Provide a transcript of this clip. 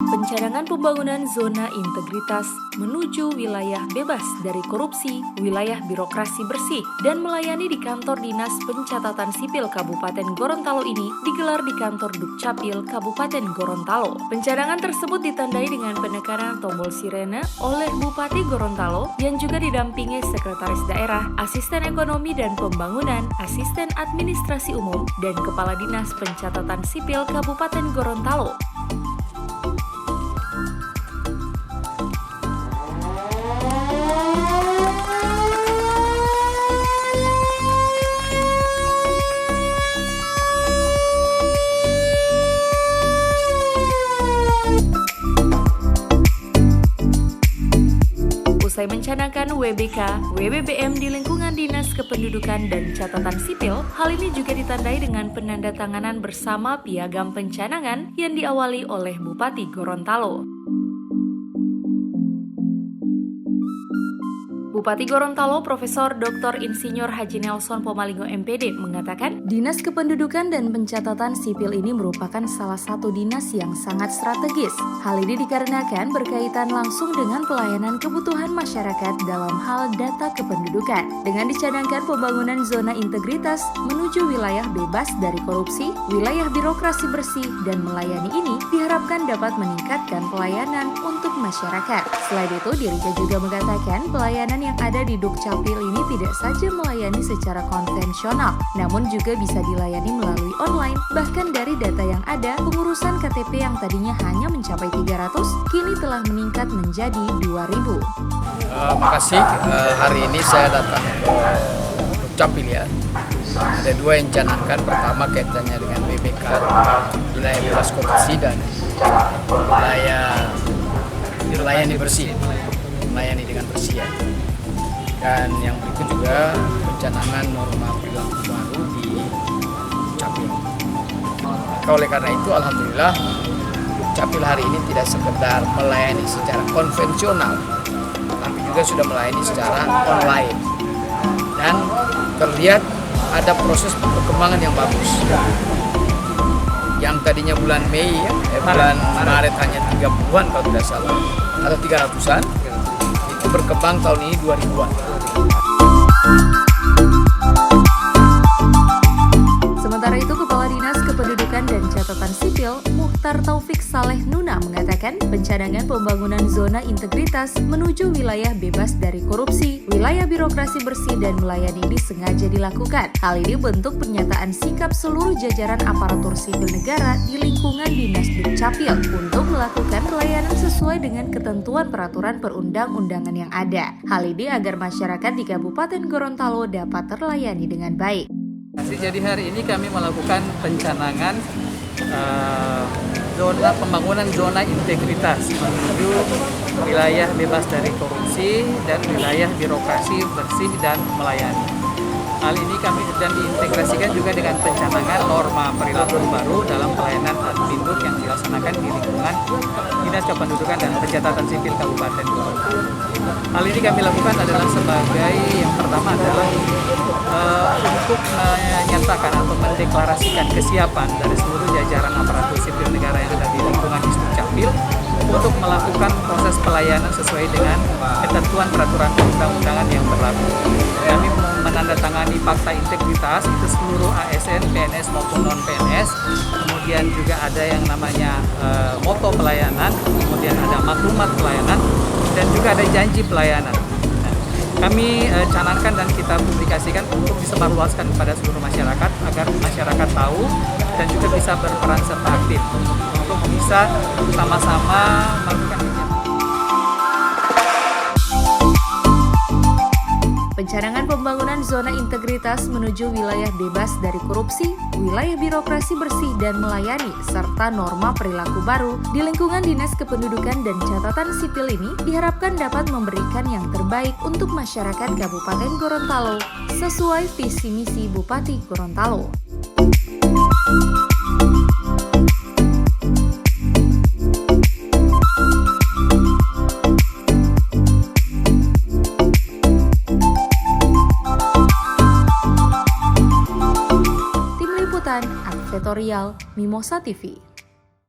Pencadangan pembangunan zona integritas menuju wilayah bebas dari korupsi, wilayah birokrasi bersih, dan melayani di kantor Dinas Pencatatan Sipil Kabupaten Gorontalo ini digelar di kantor Dukcapil Kabupaten Gorontalo. Pencadangan tersebut ditandai dengan penekanan tombol sirene oleh Bupati Gorontalo yang juga didampingi Sekretaris Daerah, Asisten Ekonomi dan Pembangunan, Asisten Administrasi Umum, dan Kepala Dinas Pencatatan Sipil Kabupaten Gorontalo. Usai mencanangkan WBK, WBBM di lingkungan Dinas Kependudukan dan Catatan Sipil, hal ini juga ditandai dengan penandatanganan bersama piagam pencanangan yang diawali oleh Bupati Gorontalo. Bupati Gorontalo Profesor Dr. Insinyur Haji Nelson Pomalingo MPD mengatakan, Dinas Kependudukan dan Pencatatan Sipil ini merupakan salah satu dinas yang sangat strategis. Hal ini dikarenakan berkaitan langsung dengan pelayanan kebutuhan masyarakat dalam hal data kependudukan. Dengan dicadangkan pembangunan zona integritas menuju wilayah bebas dari korupsi, wilayah birokrasi bersih, dan melayani ini diharapkan dapat meningkatkan pelayanan untuk masyarakat. Selain itu, dirinya juga mengatakan pelayanan yang ada di Dukcapil ini tidak saja melayani secara konvensional, namun juga bisa dilayani melalui online. Bahkan dari data yang ada, pengurusan KTP yang tadinya hanya mencapai 300, kini telah meningkat menjadi 2.000. Makasih, hari ini saya datang ke Dukcapil ya. Ada dua yang canangkan, pertama kaitannya dengan WBK, wilayah bebas korupsi, dan wilayah melayani bersih, melayani dengan bersih ya. Dan yang berikut juga pencanangan norma perilaku baru di Dukcapil. Maka oleh karena itu alhamdulillah Dukcapil hari ini tidak sekedar melayani secara konvensional, tapi juga sudah melayani secara online. Dan terlihat ada proses perkembangan yang bagus. Yang tadinya bulan Mei ya, bulan Maret hanya 30-an kalau tidak salah, atau 300-an, itu berkembang tahun ini 2000-an. Sementara itu, Kepala Dinas Kependudukan dan Catatan Sipil, Mukhtar Taufik Saleh Nuna mengatakan pencadangan pembangunan zona integritas menuju wilayah bebas dari korupsi, wilayah birokrasi bersih dan melayani ini sengaja dilakukan. Hal ini bentuk pernyataan sikap seluruh jajaran aparatur sipil negara di lingkungan Dinas Dukcapil untuk melakukan pelayanan sesuai dengan ketentuan peraturan perundang-undangan yang ada. Hal ini agar masyarakat di Kabupaten Gorontalo dapat terlayani dengan baik. Jadi hari ini kami melakukan pencanangan pembangunan zona integritas menuju wilayah bebas dari korupsi dan wilayah birokrasi bersih dan melayani. Hal ini kami sedang diintegrasikan juga dengan pencanangan norma perilaku baru dalam pelayanan Adminduk yang dilaksanakan di lingkungan Dinas Kependudukan dan Pencatatan Sipil Kabupaten Gorontalo. Hal ini kami lakukan adalah sebagai yang pertama adalah untuk menyatakan atau mendeklarasikan kesiapan dari seluruh jajaran aparatur sipil negara yang ada di lingkungan Dukcapil untuk melakukan proses pelayanan sesuai dengan ketentuan peraturan perundang-undangan yang berlaku. Kami menandatangani fakta integritas itu seluruh ASN, PNS maupun non-PNS. Kemudian juga ada yang namanya moto pelayanan, kemudian ada maklumat pelayanan, dan juga ada janji pelayanan. Kami canangkan dan kita publikasikan untuk disebarluaskan kepada seluruh masyarakat agar masyarakat tahu dan juga bisa berperan serta aktif untuk bisa sama-sama melakukan kegiatan. Pencanangan pembangunan zona integritas menuju wilayah bebas dari korupsi, wilayah birokrasi bersih dan melayani, serta norma perilaku baru di lingkungan Dinas Kependudukan dan Catatan Sipil ini diharapkan dapat memberikan yang terbaik untuk masyarakat Kabupaten Gorontalo sesuai visi misi Bupati Gorontalo. Advertorial Mimosa TV.